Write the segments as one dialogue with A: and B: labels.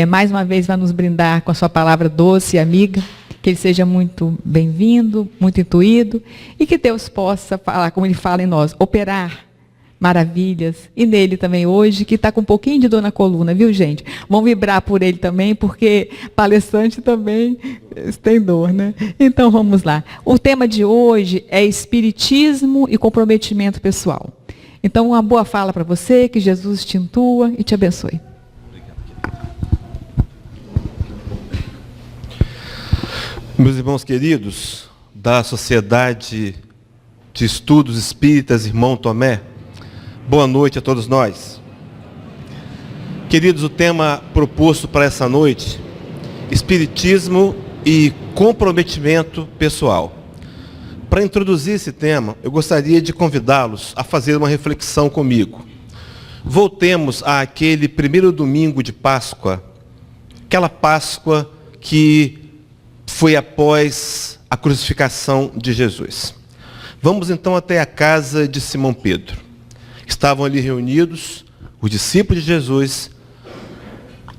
A: mais uma vez vai nos brindar com a sua palavra doce e amiga, que ele seja muito bem-vindo, muito intuído, e que Deus possa falar, como ele fala em nós, operar maravilhas, e nele também hoje, que está com um pouquinho de dor na coluna, viu, gente? Vamos vibrar por ele também, porque palestrante também tem dor, né? Então, vamos lá. O tema de hoje é espiritismo e comprometimento pessoal. Então, uma boa fala para você, que Jesus te intua e te abençoe.
B: Meus irmãos queridos, da Sociedade de Estudos Espíritas Irmão Tomé, boa noite a todos nós. Queridos, o tema proposto para essa noite, Espiritismo e comprometimento pessoal. Para introduzir esse tema, eu gostaria de convidá-los a fazer uma reflexão comigo. Voltemos àquele primeiro domingo de Páscoa, aquela Páscoa que foi após a crucificação de Jesus. Vamos então até a casa de Simão Pedro. Estavam ali reunidos os discípulos de Jesus,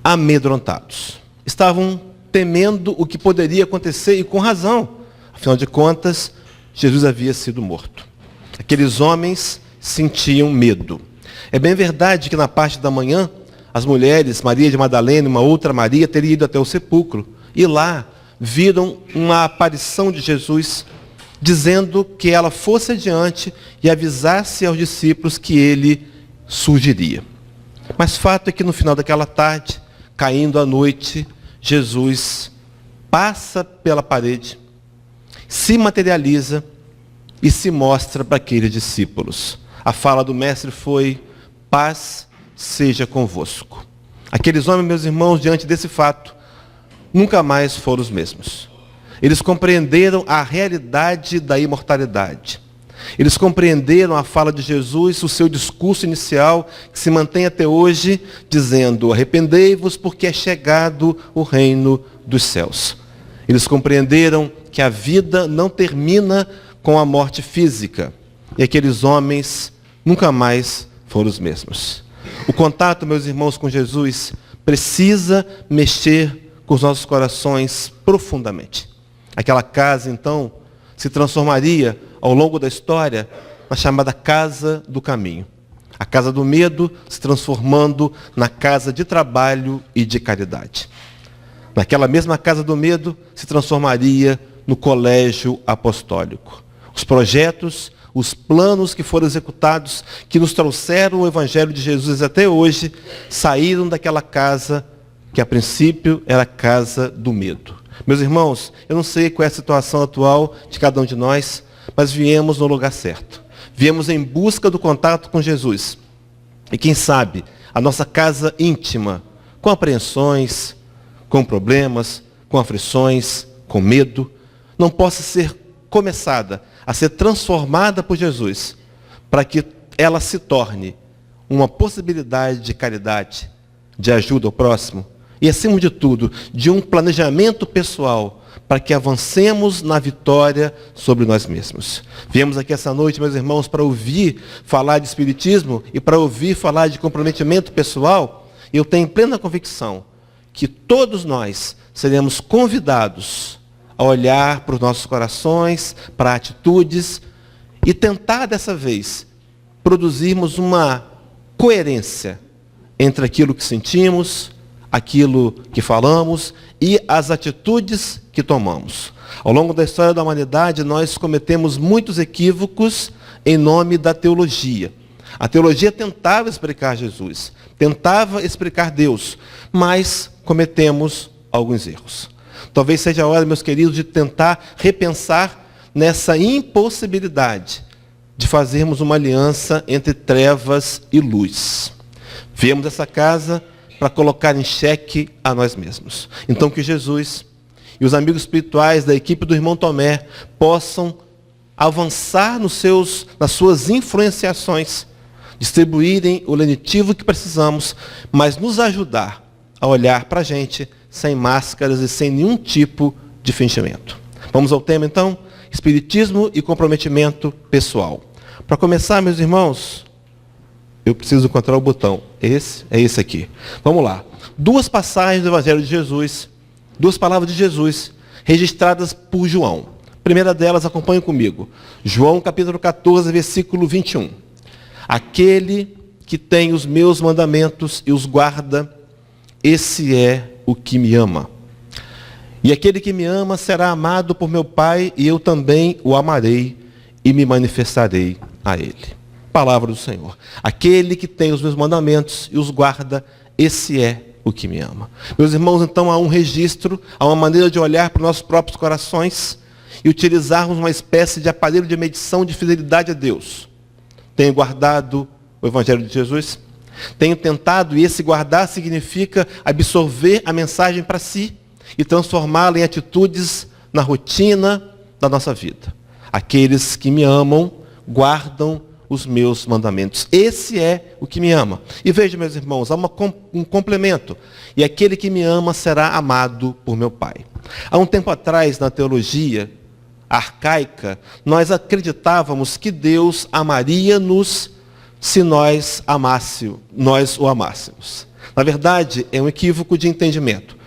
B: amedrontados. Estavam temendo o que poderia acontecer, e com razão. Afinal de contas, Jesus havia sido morto. Aqueles homens sentiam medo. É bem verdade que na parte da manhã, as mulheres, Maria de Madalena e uma outra Maria, teriam ido até o sepulcro. E lá viram uma aparição de Jesus, dizendo que ela fosse adiante e avisasse aos discípulos que ele surgiria. Mas fato é que no final daquela tarde, caindo a noite, Jesus passa pela parede, se materializa e se mostra para aqueles discípulos. A fala do mestre foi: paz seja convosco. Aqueles homens, meus irmãos, diante desse fato, nunca mais foram os mesmos. Eles compreenderam a realidade da imortalidade. Eles compreenderam a fala de Jesus, o seu discurso inicial, que se mantém até hoje, dizendo: arrependei-vos porque é chegado o reino dos céus. Eles compreenderam que a vida não termina com a morte física. E aqueles homens nunca mais foram os mesmos. O contato, meus irmãos, com Jesus precisa mexer com os nossos corações profundamente. Aquela casa, então, se transformaria, ao longo da história, na chamada casa do caminho. A casa do medo se transformando na casa de trabalho e de caridade. Naquela mesma casa do medo se transformaria no colégio apostólico. Os projetos, os planos que foram executados, que nos trouxeram o Evangelho de Jesus até hoje, saíram daquela casa que a princípio era a casa do medo. Meus irmãos, eu não sei qual é a situação atual de cada um de nós, mas viemos no lugar certo. Viemos em busca do contato com Jesus. E quem sabe, a nossa casa íntima, com apreensões, com problemas, com aflições, com medo, não possa ser começada a ser transformada por Jesus, para que ela se torne uma possibilidade de caridade, de ajuda ao próximo, e, acima de tudo, de um planejamento pessoal para que avancemos na vitória sobre nós mesmos. Viemos aqui essa noite, meus irmãos, para ouvir falar de espiritismo e para ouvir falar de comprometimento pessoal. E eu tenho plena convicção que todos nós seremos convidados a olhar para os nossos corações, para atitudes e tentar, dessa vez, produzirmos uma coerência entre aquilo que sentimos, aquilo que falamos e as atitudes que tomamos. Ao longo da história da humanidade, nós cometemos muitos equívocos em nome da teologia. A teologia tentava explicar Jesus, tentava explicar Deus, mas cometemos alguns erros. Talvez seja a hora, meus queridos, de tentar repensar nessa impossibilidade de fazermos uma aliança entre trevas e luz. Viemos essa casa para colocar em xeque a nós mesmos. Então que Jesus e os amigos espirituais da equipe do Irmão Tomé possam avançar nas suas influenciações, distribuírem o lenitivo que precisamos, mas nos ajudar a olhar para a gente sem máscaras e sem nenhum tipo de fingimento. Vamos ao tema então? Espiritismo e comprometimento pessoal. Para começar, meus irmãos, eu preciso encontrar o botão. É esse aqui. Vamos lá. duas passagens do Evangelho de Jesus, duas palavras de Jesus, registradas por João. A primeira delas, acompanhe comigo. João capítulo 14, versículo 21. Aquele que tem os meus mandamentos e os guarda, esse é o que me ama. E aquele que me ama será amado por meu Pai, e eu também o amarei e me manifestarei a ele. Palavra do Senhor. Aquele que tem os meus mandamentos e os guarda, esse é o que me ama. Meus irmãos, então há um registro, há uma maneira de olhar para os nossos próprios corações e utilizarmos uma espécie de aparelho de medição de fidelidade a Deus. Tenho guardado o Evangelho de Jesus? Tenho tentado, e esse guardar significa absorver a mensagem para si e transformá-la em atitudes na rotina da nossa vida. Aqueles que me amam guardam os meus mandamentos. Esse é o que me ama. E veja, meus irmãos, há um complemento. E aquele que me ama será amado por meu Pai. Há um tempo atrás, na teologia arcaica, nós acreditávamos que Deus amaria-nos se nós o amássemos. Na verdade, é um equívoco de entendimento.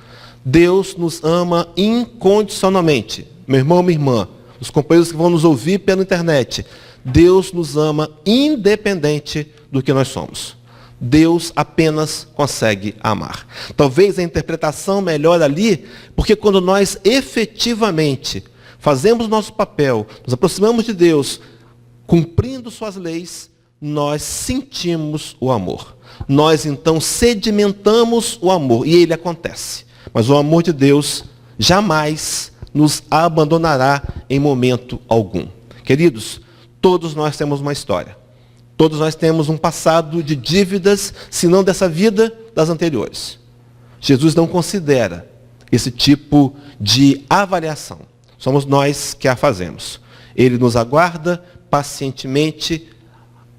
B: Deus nos ama incondicionalmente. Meu irmão, minha irmã, os companheiros que vão nos ouvir pela internet, Deus nos ama independente do que nós somos. Deus apenas consegue amar. Talvez a interpretação melhor ali, porque quando nós efetivamente fazemos nosso papel, nos aproximamos de Deus, cumprindo suas leis, nós sentimos o amor. Nós então sedimentamos o amor e ele acontece. Mas o amor de Deus jamais nos abandonará em momento algum. Queridos, todos nós temos uma história. Todos nós temos um passado de dívidas, se não dessa vida, das anteriores. Jesus não considera esse tipo de avaliação. Somos nós que a fazemos. Ele nos aguarda pacientemente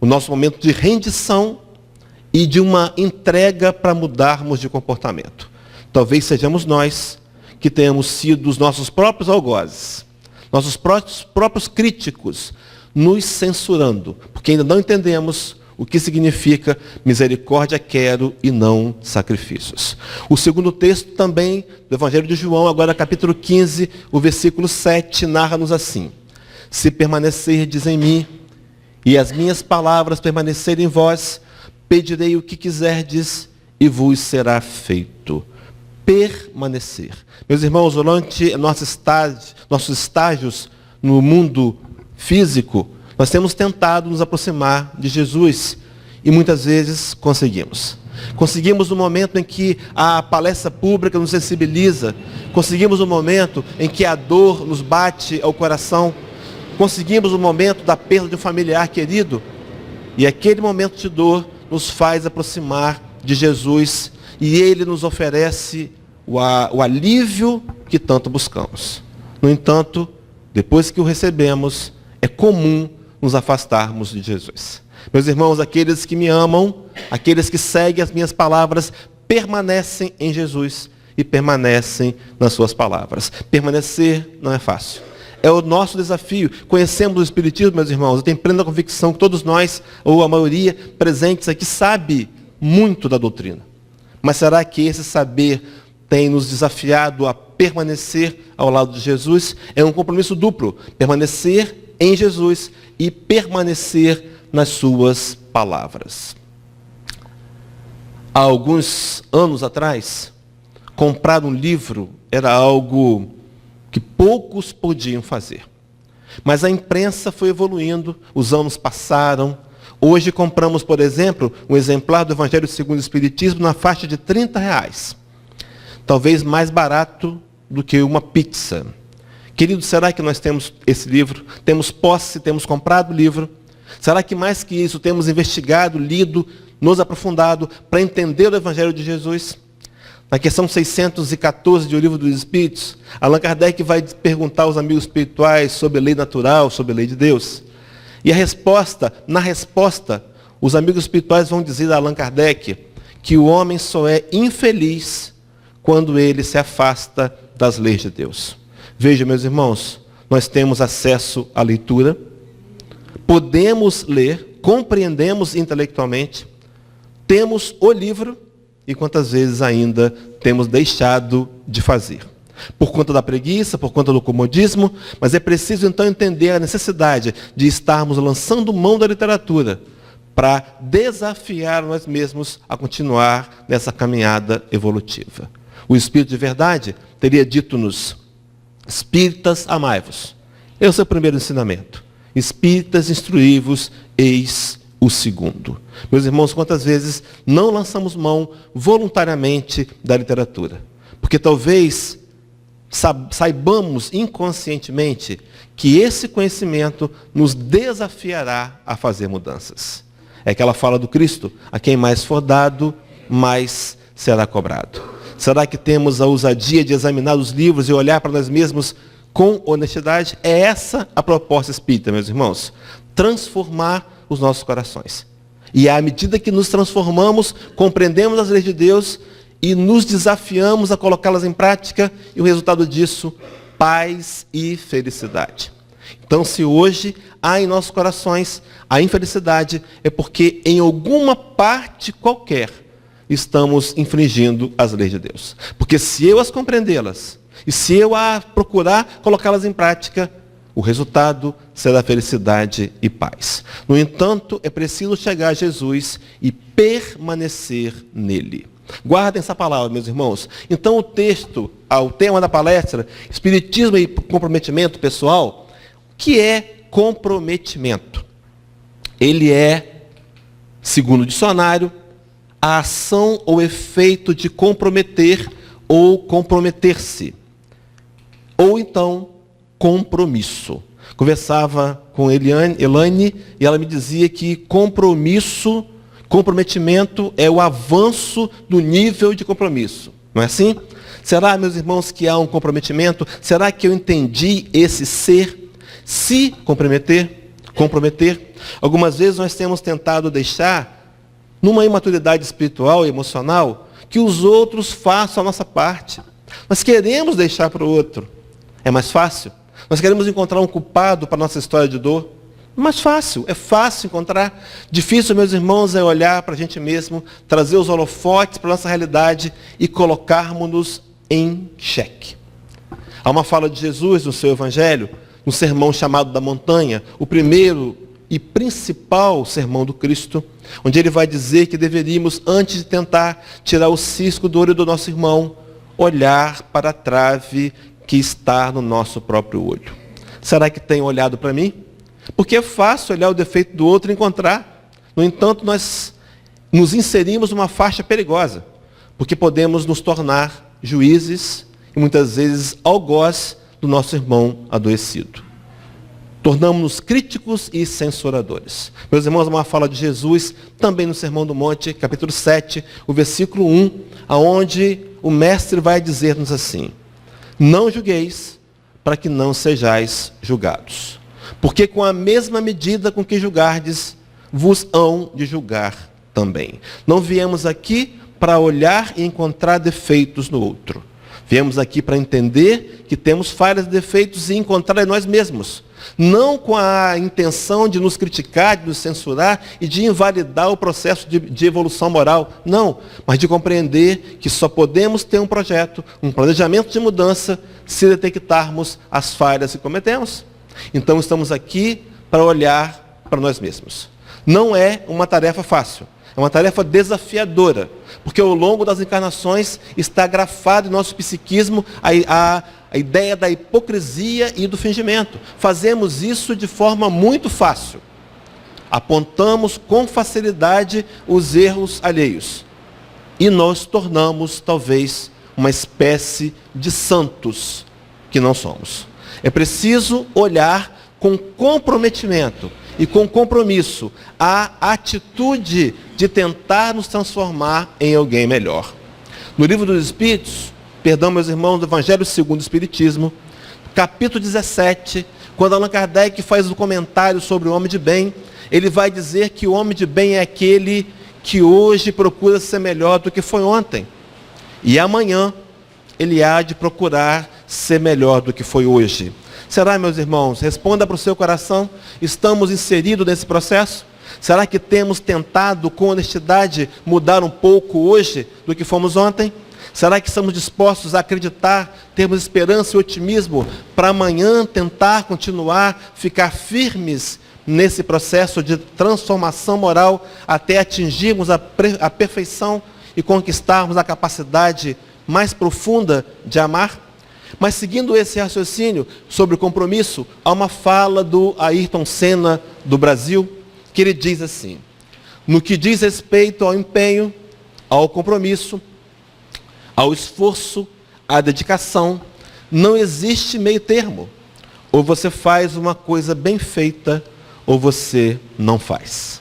B: o nosso momento de rendição e de uma entrega para mudarmos de comportamento. Talvez sejamos nós que tenhamos sido os nossos próprios algozes, nossos próprios críticos, nos censurando, porque ainda não entendemos o que significa misericórdia quero e não sacrifícios. O segundo texto também do Evangelho de João, agora capítulo 15, o versículo 7, narra-nos assim: se permanecerdes em mim e as minhas palavras permanecerem em vós, pedirei o que quiserdes e vos será feito. Permanecer. Meus irmãos, durante nossos estágios no mundo físico, nós temos tentado nos aproximar de Jesus e muitas vezes conseguimos. Conseguimos no momento em que a palestra pública nos sensibiliza, conseguimos no momento em que a dor nos bate ao coração, conseguimos no momento da perda de um familiar querido, e aquele momento de dor nos faz aproximar de Jesus e ele nos oferece o alívio que tanto buscamos. No entanto, depois que o recebemos, é comum nos afastarmos de Jesus. Meus irmãos, aqueles que me amam, aqueles que seguem as minhas palavras, permanecem em Jesus e permanecem nas suas palavras. Permanecer não é fácil. É o nosso desafio. Conhecemos o Espiritismo, meus irmãos. Eu tenho plena convicção que todos nós, ou a maioria presentes aqui, sabe muito da doutrina. Mas será que esse saber tem nos desafiado a permanecer ao lado de Jesus? É um compromisso duplo. Permanecer em Jesus e permanecer nas suas palavras. Há alguns anos atrás, comprar um livro era algo que poucos podiam fazer. Mas a imprensa foi evoluindo, os anos passaram. Hoje compramos, por exemplo, um exemplar do Evangelho segundo o Espiritismo na faixa de R$30. Talvez mais barato do que uma pizza. Querido, será que nós temos esse livro? Temos posse, temos comprado o livro? Será que mais que isso, temos investigado, lido, nos aprofundado para entender o Evangelho de Jesus? Na questão 614 de O Livro dos Espíritos, Allan Kardec vai perguntar aos amigos espirituais sobre a lei natural, sobre a lei de Deus. E na resposta, os amigos espirituais vão dizer a Allan Kardec que o homem só é infeliz quando ele se afasta das leis de Deus. Veja, meus irmãos, nós temos acesso à leitura, podemos ler, compreendemos intelectualmente, temos o livro, e quantas vezes ainda temos deixado de fazer. Por conta da preguiça, por conta do comodismo, mas é preciso então entender a necessidade de estarmos lançando mão da literatura para desafiar nós mesmos a continuar nessa caminhada evolutiva. O Espírito de verdade teria dito-nos: espíritas, amai-vos. Esse é o primeiro ensinamento. Espíritas, instruí-vos, eis o segundo. Meus irmãos, quantas vezes não lançamos mão voluntariamente da literatura? Porque talvez saibamos inconscientemente que esse conhecimento nos desafiará a fazer mudanças. É aquela fala do Cristo: a quem mais for dado, mais será cobrado. Será que temos a ousadia de examinar os livros e olhar para nós mesmos com honestidade? É essa a proposta espírita, meus irmãos. Transformar os nossos corações. E à medida que nos transformamos, compreendemos as leis de Deus e nos desafiamos a colocá-las em prática, e o resultado disso, paz e felicidade. Então, se hoje há em nossos corações a infelicidade, é porque em alguma parte qualquer estamos infringindo as leis de Deus. Porque se eu as compreendê-las, e se eu procurar colocá-las em prática, o resultado será felicidade e paz. No entanto, é preciso chegar a Jesus e permanecer nele. Guardem essa palavra, meus irmãos. Então, o tema da palestra, Espiritismo e Comprometimento Pessoal. O que é comprometimento? Ele é, segundo o dicionário, a ação ou efeito de comprometer ou comprometer-se. Ou então, compromisso. Conversava com Elaine e ela me dizia que comprometimento é o avanço do nível de compromisso. Não é assim? Será, meus irmãos, que há um comprometimento? Será que eu entendi esse ser? Se comprometer. Algumas vezes nós temos tentado deixar, numa imaturidade espiritual e emocional, que os outros façam a nossa parte. Nós queremos deixar para o outro. É mais fácil. Nós queremos encontrar um culpado para a nossa história de dor. Mais fácil, é fácil encontrar. Difícil, meus irmãos, é olhar para a gente mesmo, trazer os holofotes para a nossa realidade e colocarmos-nos em xeque. Há uma fala de Jesus no seu Evangelho, no sermão chamado da montanha, o primeiro e principal sermão do Cristo, onde ele vai dizer que deveríamos, antes de tentar tirar o cisco do olho do nosso irmão, olhar para a trave que está no nosso próprio olho. Será que tem olhado para mim? Porque é fácil olhar o defeito do outro e encontrar. No entanto, nós nos inserimos numa faixa perigosa, porque podemos nos tornar juízes e muitas vezes algoz do nosso irmão adoecido. Tornamos-nos críticos e censuradores. Meus irmãos, uma fala de Jesus, também no Sermão do Monte, capítulo 7, o versículo 1, aonde o mestre vai dizer-nos assim: não julgueis, para que não sejais julgados. Porque com a mesma medida com que julgardes, vos hão de julgar também. Não viemos aqui para olhar e encontrar defeitos no outro. Viemos aqui para entender que temos falhas e defeitos e encontrar em nós mesmos. Não com a intenção de nos criticar, de nos censurar e de invalidar o processo de evolução moral. Não, mas de compreender que só podemos ter um projeto, um planejamento de mudança, se detectarmos as falhas que cometemos. Então estamos aqui para olhar para nós mesmos. Não é uma tarefa fácil, é uma tarefa desafiadora, porque ao longo das encarnações está grafado em nosso psiquismo a ideia da hipocrisia e do fingimento. Fazemos isso de forma muito fácil. Apontamos com facilidade os erros alheios. E nós tornamos, talvez, uma espécie de santos que não somos. É preciso olhar com comprometimento e com compromisso a atitude de tentar nos transformar em alguém melhor. No Livro dos Espíritos, meus irmãos, do Evangelho segundo o Espiritismo, capítulo 17, quando Allan Kardec faz o comentário sobre o homem de bem, ele vai dizer que o homem de bem é aquele que hoje procura ser melhor do que foi ontem. E amanhã ele há de procurar ser melhor do que foi hoje. Será, meus irmãos? Responda para o seu coração. Estamos inseridos nesse processo? Será que temos tentado, com honestidade, mudar um pouco hoje do que fomos ontem? Será que estamos dispostos a acreditar, termos esperança e otimismo para amanhã tentar continuar, ficar firmes nesse processo de transformação moral até atingirmos a perfeição e conquistarmos a capacidade mais profunda de amar? Mas seguindo esse raciocínio sobre o compromisso, há uma fala do Ayrton Senna do Brasil, que ele diz assim: no que diz respeito ao empenho, ao compromisso, ao esforço, à dedicação, não existe meio termo. Ou você faz uma coisa bem feita, ou você não faz.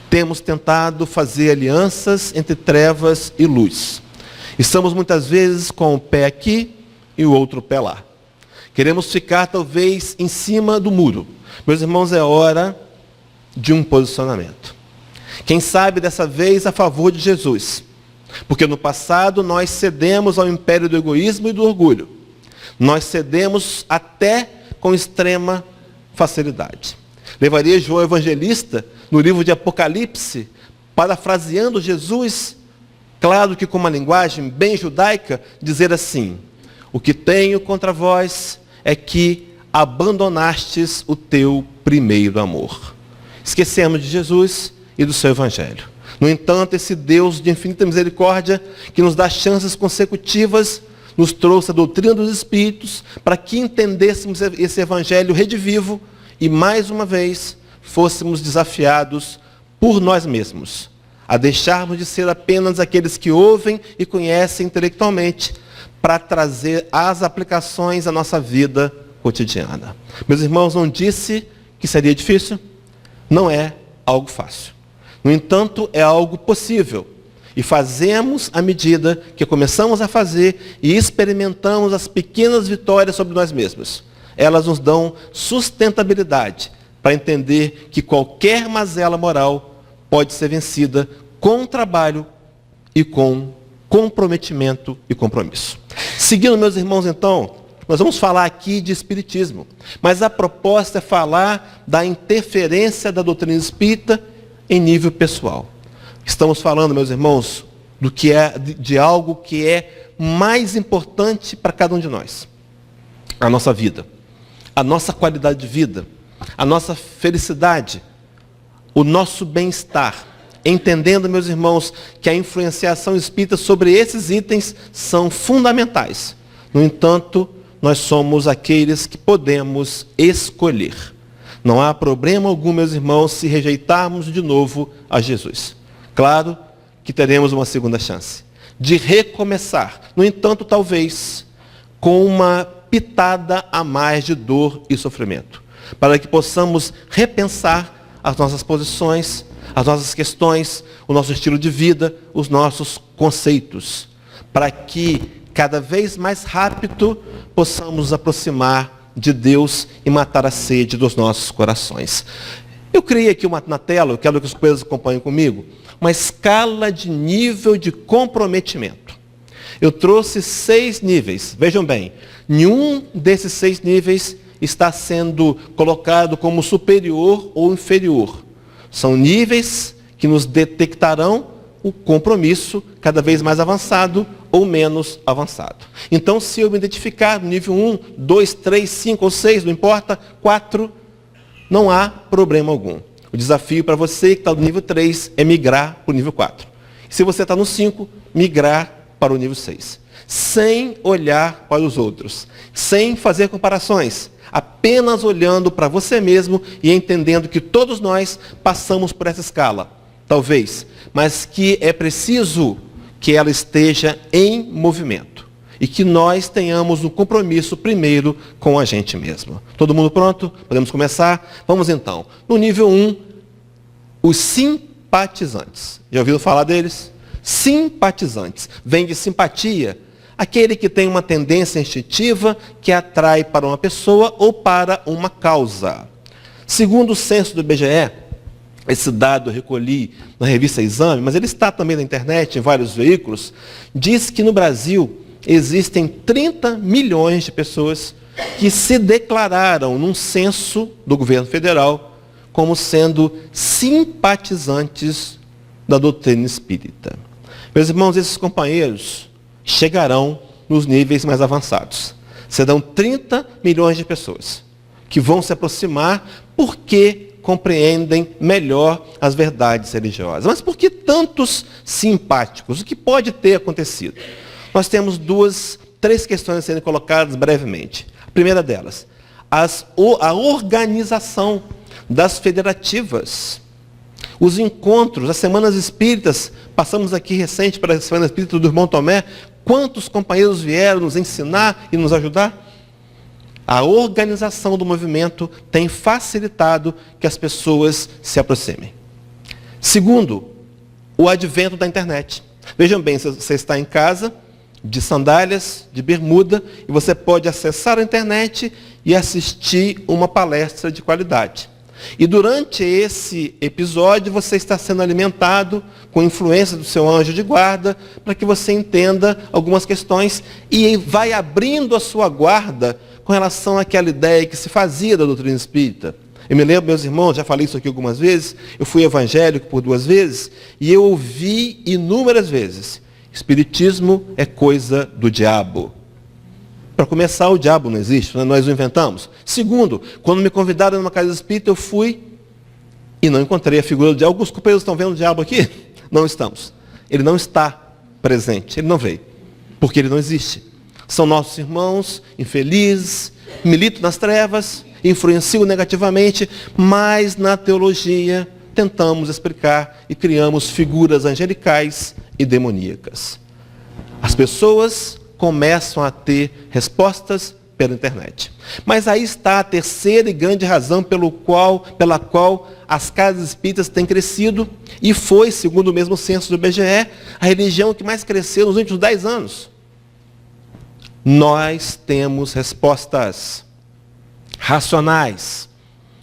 B: Temos tentado fazer alianças entre trevas e luz. Estamos muitas vezes com o pé aqui e o outro pé lá. Queremos ficar talvez em cima do muro. Meus irmãos, é hora de um posicionamento. Quem sabe dessa vez a favor de Jesus. Porque no passado nós cedemos ao império do egoísmo e do orgulho. Nós cedemos até com extrema facilidade. Levaria João Evangelista, no livro de Apocalipse, parafraseando Jesus, claro que com uma linguagem bem judaica, dizer assim: o que tenho contra vós é que abandonastes o teu primeiro amor. Esquecemos de Jesus e do seu Evangelho. No entanto, esse Deus de infinita misericórdia, que nos dá chances consecutivas, nos trouxe a doutrina dos Espíritos, para que entendêssemos esse Evangelho redivivo e, mais uma vez, fôssemos desafiados por nós mesmos, a deixarmos de ser apenas aqueles que ouvem e conhecem intelectualmente, para trazer as aplicações à nossa vida cotidiana. Meus irmãos, não disse que seria difícil? Não é algo fácil. No entanto, é algo possível. E fazemos à medida que começamos a fazer e experimentamos as pequenas vitórias sobre nós mesmos. Elas nos dão sustentabilidade para entender que qualquer mazela moral pode ser vencida com trabalho e com comprometimento e compromisso. Seguindo, meus irmãos, então, nós vamos falar aqui de espiritismo. Mas a proposta é falar da interferência da doutrina espírita em nível pessoal. Estamos falando, meus irmãos, de algo que é mais importante para cada um de nós. A nossa vida, a nossa qualidade de vida, a nossa felicidade, o nosso bem-estar. Entendendo, meus irmãos, que a influenciação espírita sobre esses itens são fundamentais. No entanto, nós somos aqueles que podemos escolher. Não há problema algum, meus irmãos, se rejeitarmos de novo a Jesus. Claro que teremos uma segunda chance de recomeçar. No entanto, talvez com uma pitada a mais de dor e sofrimento, para que possamos repensar as nossas posições, as nossas questões, o nosso estilo de vida, os nossos conceitos, para que cada vez mais rápido possamos nos aproximar de Deus e matar a sede dos nossos corações. Eu criei aqui na tela, eu quero que os colegas acompanhem comigo, uma escala de nível de comprometimento. Eu trouxe 6 níveis. Vejam bem, nenhum desses 6 níveis está sendo colocado como superior ou inferior. São níveis que nos detectarão o compromisso cada vez mais avançado ou menos avançado. Então, se eu me identificar no nível 1, 2, 3, 5 ou 6, não importa, 4, não há problema algum. O desafio para você que está no nível 3 é migrar para o nível 4. Se você está no 5, migrar para o nível 6. Sem olhar para os outros, sem fazer comparações, apenas olhando para você mesmo e entendendo que todos nós passamos por essa escala, talvez, mas que é preciso que ela esteja em movimento e que nós tenhamos um compromisso primeiro com a gente mesmo. Todo mundo pronto? Podemos começar? Vamos então. No nível 1, os simpatizantes. Já ouviram falar deles? Simpatizantes. Vem de simpatia. Aquele que tem uma tendência instintiva que atrai para uma pessoa ou para uma causa. Segundo o censo do IBGE, esse dado eu recolhi na revista Exame, mas ele está também na internet, em vários veículos, diz que no Brasil existem 30 milhões de pessoas que se declararam num censo do governo federal como sendo simpatizantes da doutrina espírita. Meus irmãos, esses companheiros chegarão nos níveis mais avançados. Serão 30 milhões de pessoas que vão se aproximar porque compreendem melhor as verdades religiosas. Mas por que tantos simpáticos? O que pode ter acontecido? Nós temos três questões a serem colocadas brevemente. A primeira delas, a organização das federativas. Os encontros, as semanas espíritas, passamos aqui recente para a semana espírita do irmão Tomé, quantos companheiros vieram nos ensinar e nos ajudar? A organização do movimento tem facilitado que as pessoas se aproximem. Segundo, o advento da internet. Vejam bem, você está em casa, de sandálias, de bermuda, e você pode acessar a internet e assistir uma palestra de qualidade. E durante esse episódio, você está sendo alimentado com a influência do seu anjo de guarda, para que você entenda algumas questões e vai abrindo a sua guarda com relação àquela ideia que se fazia da doutrina espírita. Eu me lembro, meus irmãos, já falei isso aqui algumas vezes, eu fui evangélico por 2 vezes, e eu ouvi inúmeras vezes, espiritismo é coisa do diabo. Para começar, o diabo não existe, né? Nós o inventamos. Segundo, quando me convidaram numa casa espírita, eu fui e não encontrei a figura do diabo. Alguns companheiros estão vendo o diabo aqui? Não estamos. Ele não está presente, ele não veio, porque ele não existe. São nossos irmãos, infelizes, militam nas trevas, influenciam negativamente, mas na teologia tentamos explicar e criamos figuras angelicais e demoníacas. As pessoas começam a ter respostas pela internet. Mas aí está a terceira e grande razão pela qual as casas espíritas têm crescido e foi, segundo o mesmo censo do IBGE, a religião que mais cresceu nos últimos 10 anos. Nós temos respostas racionais,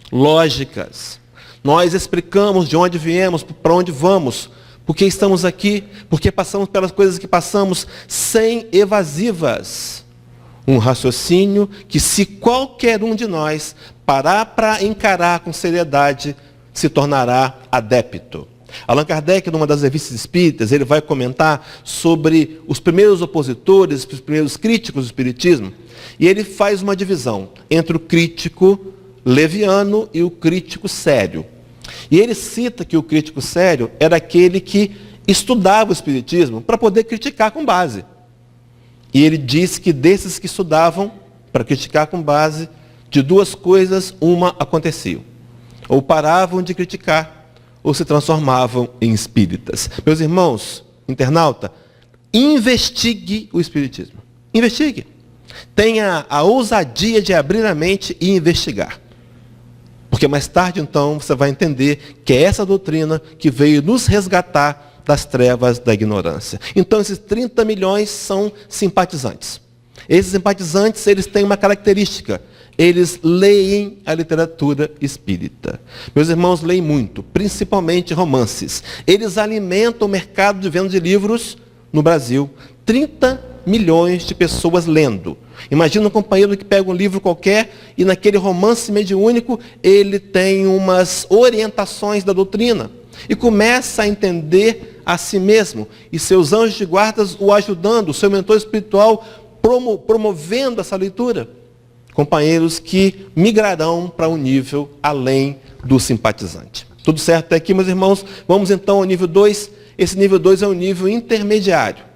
B: lógicas. Nós explicamos de onde viemos, para onde vamos, por que estamos aqui, porque passamos pelas coisas que passamos, sem evasivas. Um raciocínio que, se qualquer um de nós parar para encarar com seriedade, se tornará adepto. Allan Kardec, numa das revistas espíritas, ele vai comentar sobre os primeiros opositores, os primeiros críticos do espiritismo, e ele faz uma divisão entre o crítico leviano e o crítico sério. E ele cita que o crítico sério era aquele que estudava o espiritismo para poder criticar com base. E ele diz que desses que estudavam para criticar com base, de 2 coisas, uma acontecia. Ou paravam de criticar, ou se transformavam em espíritas. Meus irmãos, internauta, investigue o espiritismo. Investigue. Tenha a ousadia de abrir a mente e investigar. Porque mais tarde, então, você vai entender que é essa doutrina que veio nos resgatar das trevas da ignorância. Então, esses 30 milhões são simpatizantes. Esses simpatizantes, eles têm uma característica. Eles leem a literatura espírita. Meus irmãos leem muito, principalmente romances. Eles alimentam o mercado de venda de livros no Brasil. 30 milhões de pessoas lendo. Imagina um companheiro que pega um livro qualquer e naquele romance mediúnico ele tem umas orientações da doutrina e começa a entender a si mesmo e seus anjos de guardas o ajudando, o seu mentor espiritual promovendo essa leitura. Companheiros que migrarão para um nível além do simpatizante. Tudo certo até aqui, meus irmãos? Vamos então ao nível 2. Esse nível 2 é um nível intermediário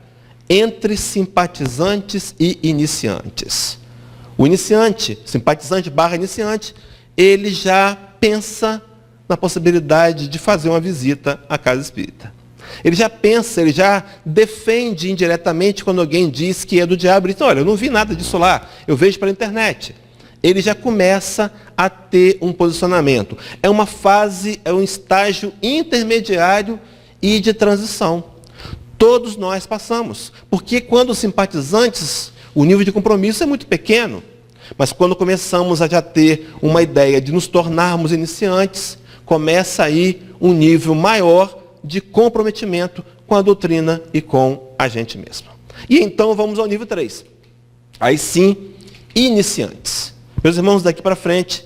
B: entre simpatizantes e iniciantes. O iniciante, simpatizante / iniciante, ele já pensa na possibilidade de fazer uma visita à casa espírita. Ele já pensa, ele já defende indiretamente quando alguém diz que é do diabo. Ele diz, olha, eu não vi nada disso lá, eu vejo pela internet. Ele já começa a ter um posicionamento. É uma fase, é um estágio intermediário e de transição. Todos nós passamos. Porque quando os simpatizantes, o nível de compromisso é muito pequeno. Mas quando começamos a já ter uma ideia de nos tornarmos iniciantes, começa aí um nível maior de comprometimento com a doutrina e com a gente mesmo. E então vamos ao nível 3. Aí sim, iniciantes. Meus irmãos, daqui para frente,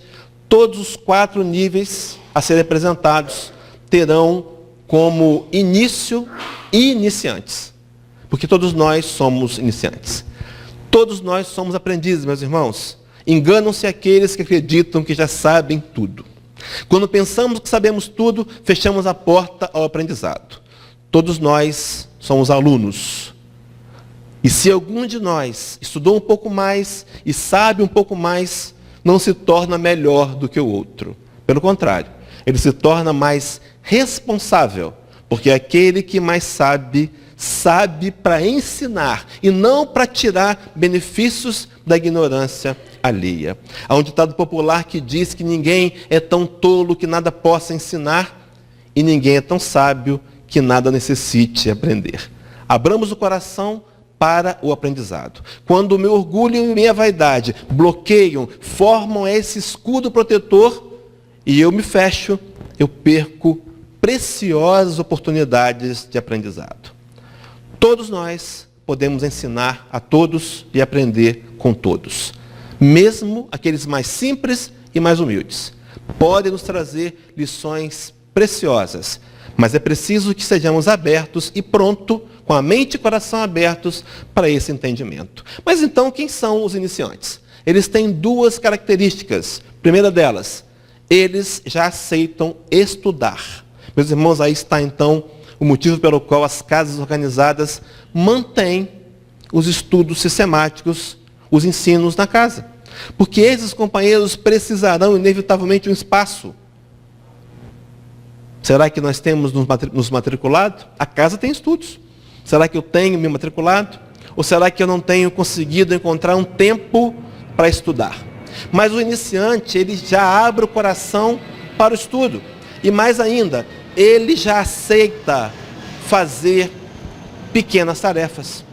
B: todos os 4 níveis a serem apresentados terão como início iniciantes. Porque todos nós somos iniciantes. Todos nós somos aprendizes, meus irmãos. Enganam-se aqueles que acreditam que já sabem tudo. Quando pensamos que sabemos tudo, fechamos a porta ao aprendizado. Todos nós somos alunos. E se algum de nós estudou um pouco mais e sabe um pouco mais, não se torna melhor do que o outro. Pelo contrário, ele se torna mais responsável, porque aquele que mais sabe, sabe para ensinar e não para tirar benefícios da ignorância alheia. Há um ditado popular que diz que ninguém é tão tolo que nada possa ensinar e ninguém é tão sábio que nada necessite aprender. Abramos o coração para o aprendizado. Quando o meu orgulho e minha vaidade bloqueiam, formam esse escudo protetor e eu me fecho, eu perco preciosas oportunidades de aprendizado. Todos nós podemos ensinar a todos e aprender com todos. Mesmo aqueles mais simples e mais humildes. Podem nos trazer lições preciosas, mas é preciso que sejamos abertos e pronto, com a mente e coração abertos para esse entendimento. Mas então, quem são os iniciantes? Eles têm duas características. Primeira delas, eles já aceitam estudar. Meus irmãos, aí está então o motivo pelo qual as casas organizadas mantêm os estudos sistemáticos, os ensinos na casa. Porque esses companheiros precisarão inevitavelmente de um espaço. Será que nós temos nos matriculado? A casa tem estudos. Será que eu tenho me matriculado? Ou será que eu não tenho conseguido encontrar um tempo para estudar? Mas o iniciante, ele já abre o coração para o estudo. E mais ainda, ele já aceita fazer pequenas tarefas.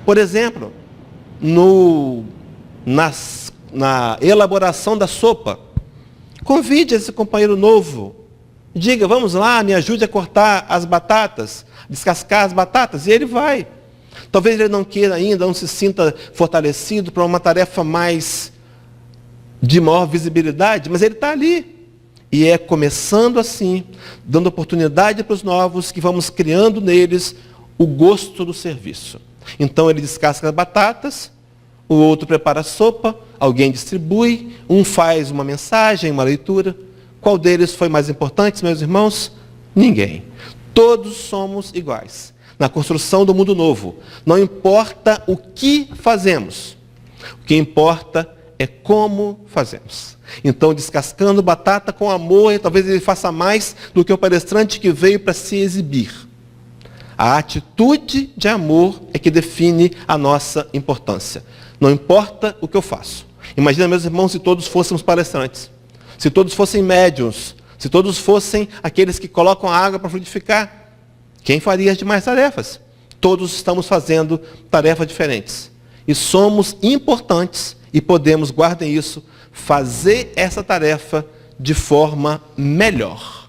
B: Por exemplo, na elaboração da sopa, convide esse companheiro novo. Diga, vamos lá, me ajude a cortar as batatas, descascar as batatas, e ele vai. Talvez ele não queira ainda, não se sinta fortalecido para uma tarefa de maior visibilidade, mas ele está ali. E é começando assim, dando oportunidade para os novos, que vamos criando neles o gosto do serviço. Então ele descasca as batatas, o outro prepara a sopa, alguém distribui, um faz uma mensagem, uma leitura. Qual deles foi mais importante, meus irmãos? Ninguém. Todos somos iguais. Na construção do mundo novo, não importa o que fazemos, o que importa é como fazemos. Então, descascando batata com amor, talvez ele faça mais do que o palestrante que veio para se exibir. A atitude de amor é que define a nossa importância. Não importa o que eu faço. Imagina, meus irmãos, se todos fôssemos palestrantes. Se todos fossem médiuns, se todos fossem aqueles que colocam a água para fluidificar, quem faria as demais tarefas? Todos estamos fazendo tarefas diferentes. E somos importantes e podemos, guardem isso, fazer essa tarefa de forma melhor.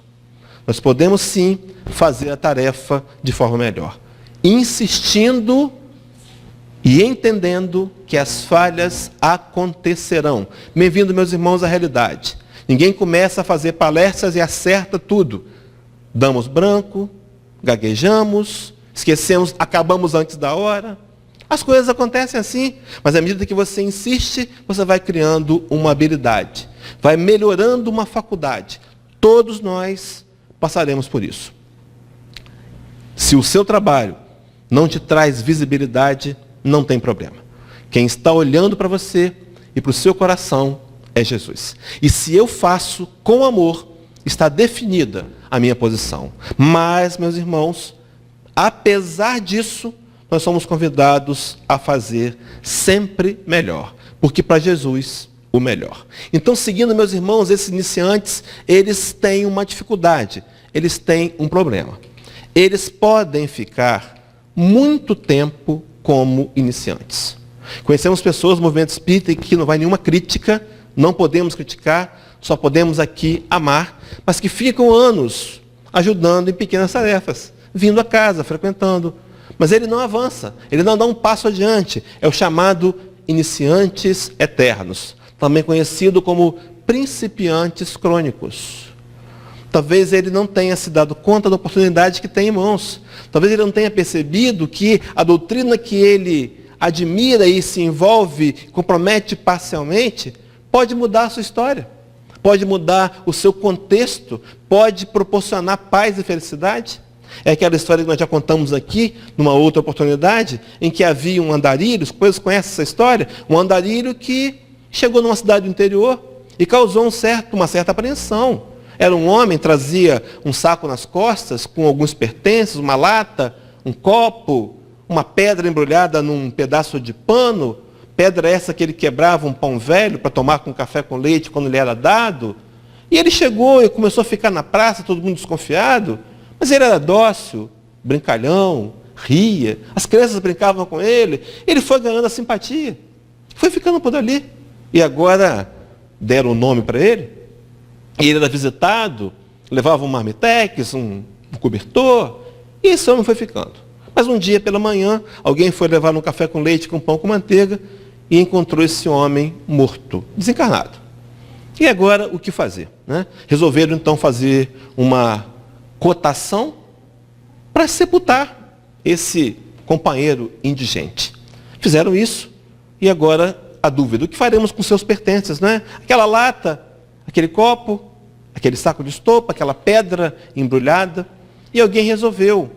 B: Nós podemos sim fazer a tarefa de forma melhor. Insistindo e entendendo que as falhas acontecerão. Bem-vindo, meus irmãos, à realidade. Ninguém começa a fazer palestras e acerta tudo. Damos branco, gaguejamos, esquecemos, acabamos antes da hora. As coisas acontecem assim, mas à medida que você insiste, você vai criando uma habilidade, vai melhorando uma faculdade. Todos nós passaremos por isso. Se o seu trabalho não te traz visibilidade, não tem problema. Quem está olhando para você e para o seu coração é Jesus. E se eu faço com amor, está definida a minha posição. Mas, meus irmãos, apesar disso, nós somos convidados a fazer sempre melhor. Porque para Jesus, o melhor. Então, seguindo, meus irmãos, esses iniciantes, eles têm uma dificuldade. Eles têm um problema. Eles podem ficar muito tempo como iniciantes. Conhecemos pessoas do movimento espírita que não vai nenhuma crítica, não podemos criticar, só podemos aqui amar, mas que ficam anos ajudando em pequenas tarefas, vindo a casa, frequentando. Mas ele não avança, ele não dá um passo adiante. É o chamado iniciantes eternos, também conhecido como principiantes crônicos. Talvez ele não tenha se dado conta da oportunidade que tem em mãos. Talvez ele não tenha percebido que a doutrina que ele admira e se envolve, compromete parcialmente, pode mudar a sua história, pode mudar o seu contexto, pode proporcionar paz e felicidade. É aquela história que nós já contamos aqui, numa outra oportunidade, em que havia um andarilho, os coisas conhecem essa história, um andarilho que chegou numa cidade do interior e causou uma certa apreensão. Era um homem, trazia um saco nas costas, com alguns pertences, uma lata, um copo, uma pedra embrulhada num pedaço de pano, pedra essa que ele quebrava um pão velho para tomar com café com leite quando lhe era dado. E ele chegou e começou a ficar na praça, todo mundo desconfiado, mas ele era dócil, brincalhão, ria, as crianças brincavam com ele, ele foi ganhando a simpatia, foi ficando por ali. E agora deram o nome para ele, e ele era visitado, levava um marmitex, um cobertor, e esse homem foi ficando. Mas um dia pela manhã, alguém foi levar um café com leite, com pão com manteiga, e encontrou esse homem morto, desencarnado. E agora, o que fazer? Né? Resolveram então fazer uma cotação para sepultar esse companheiro indigente. Fizeram isso, e agora a dúvida, o que faremos com seus pertences, né? Aquela lata, aquele copo, aquele saco de estopa, aquela pedra embrulhada, e alguém resolveu,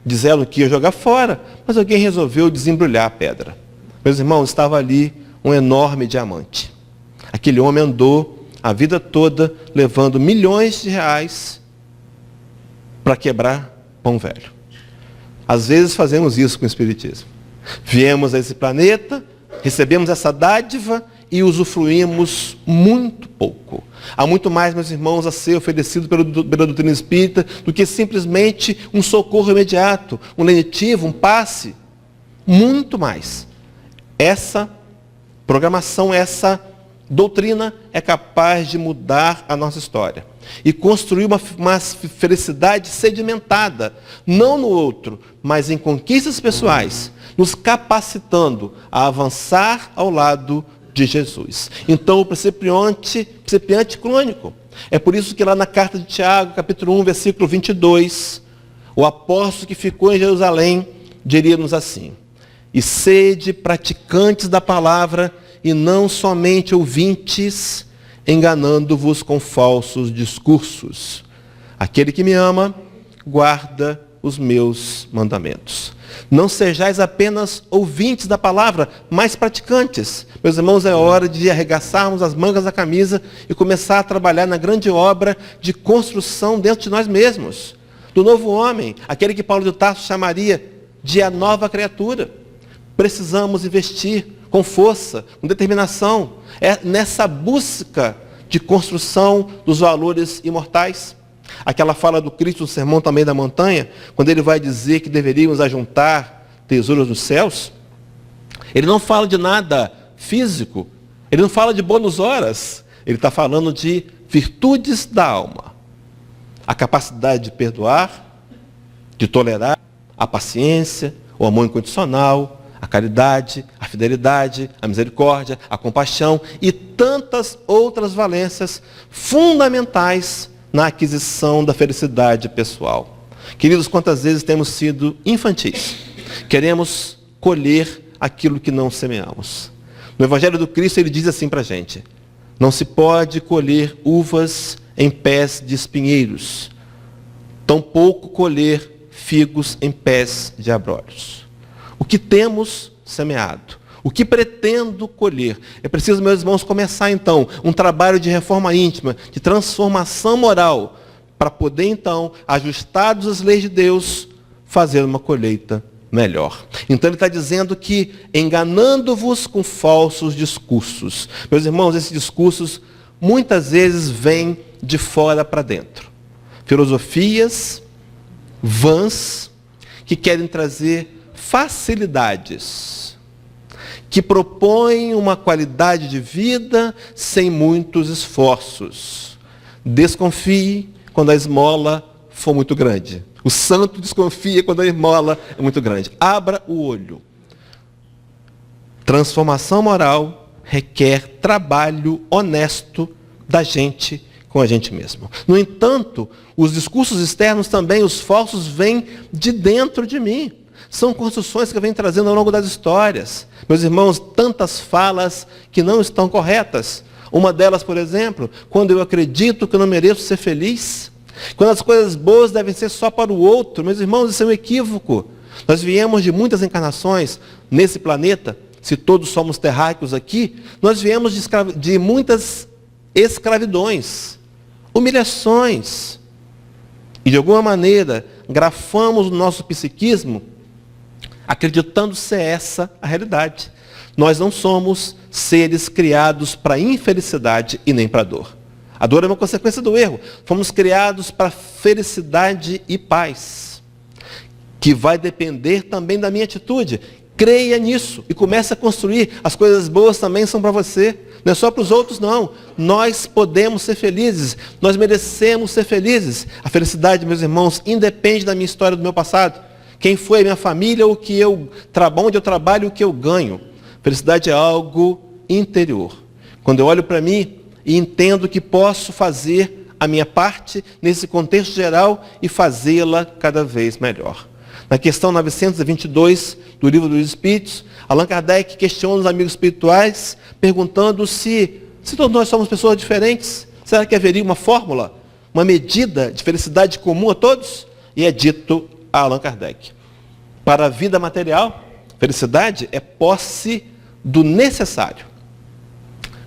B: dizendo que ia jogar fora, mas alguém resolveu desembrulhar a pedra. Meus irmãos, estava ali um enorme diamante. Aquele homem andou a vida toda levando milhões de reais para quebrar pão velho. Às vezes fazemos isso com o Espiritismo. Viemos a esse planeta, recebemos essa dádiva e usufruímos muito pouco. Há muito mais, meus irmãos, a ser oferecido pela doutrina espírita do que simplesmente um socorro imediato, um lenitivo, um passe. Muito mais. Essa programação, essa doutrina é capaz de mudar a nossa história e construir uma felicidade sedimentada, não no outro, mas em conquistas pessoais, nos capacitando a avançar ao lado de Jesus. Então, o principiante crônico. É por isso que lá na carta de Tiago, capítulo 1, versículo 22, o apóstolo que ficou em Jerusalém diria-nos assim: e sede praticantes da palavra e não somente ouvintes, enganando-vos com falsos discursos. Aquele que me ama, guarda os meus mandamentos. Não sejais apenas ouvintes da palavra, mas praticantes. Meus irmãos, é hora de arregaçarmos as mangas da camisa e começar a trabalhar na grande obra de construção dentro de nós mesmos. Do novo homem, aquele que Paulo de Tarso chamaria de a nova criatura. Precisamos investir com força, com determinação, nessa busca de construção dos valores imortais. Aquela fala do Cristo no Sermão também da Montanha, quando ele vai dizer que deveríamos ajuntar tesouros nos céus, ele não fala de nada físico, ele não fala de bônus horas, ele está falando de virtudes da alma. A capacidade de perdoar, de tolerar, a paciência, o amor incondicional, a caridade, a fidelidade, a misericórdia, a compaixão e tantas outras valências fundamentais na aquisição da felicidade pessoal. Queridos, quantas vezes temos sido infantis? Queremos colher aquilo que não semeamos. No Evangelho do Cristo ele diz assim para a gente: não se pode colher uvas em pés de espinheiros, tampouco colher figos em pés de abrolhos. O que temos semeado? O que pretendo colher? É preciso, meus irmãos, começar então um trabalho de reforma íntima, de transformação moral, para poder então, ajustados às leis de Deus, fazer uma colheita melhor. Então ele está dizendo que, enganando-vos com falsos discursos. Meus irmãos, esses discursos muitas vezes vêm de fora para dentro. Filosofias vãs que querem trazer facilidades, que propõem uma qualidade de vida sem muitos esforços. Desconfie quando a esmola for muito grande. O santo desconfia quando a esmola é muito grande. Abra o olho. Transformação moral requer trabalho honesto da gente com a gente mesmo. No entanto, os discursos externos também, os falsos, vêm de dentro de mim. São construções que eu venho trazendo ao longo das histórias. Meus irmãos, tantas falas que não estão corretas. Uma delas, por exemplo, quando eu acredito que eu não mereço ser feliz. Quando as coisas boas devem ser só para o outro. Meus irmãos, isso é um equívoco. Nós viemos de muitas encarnações nesse planeta. Se todos somos terráqueos aqui, nós viemos de muitas escravidões, humilhações. E de alguma maneira, grafamos o nosso psiquismo acreditando ser essa a realidade. Nós não somos seres criados para infelicidade e nem para dor. A dor é uma consequência do erro. Fomos criados para felicidade e paz, que vai depender também da minha atitude. Creia nisso e comece a construir. As coisas boas também são para você. Não é só para os outros, não. Nós podemos ser felizes. Nós merecemos ser felizes. A felicidade, meus irmãos, independe da minha história, do meu passado. Quem foi a minha família, onde eu trabalho, o que eu ganho. Felicidade é algo interior. Quando eu olho para mim e entendo que posso fazer a minha parte nesse contexto geral e fazê-la cada vez melhor. Na questão 922 do Livro dos Espíritos, Allan Kardec questiona os amigos espirituais, perguntando se todos nós somos pessoas diferentes, será que haveria uma fórmula, uma medida de felicidade comum a todos? E é dito a Allan Kardec: para a vida material, felicidade é posse do necessário.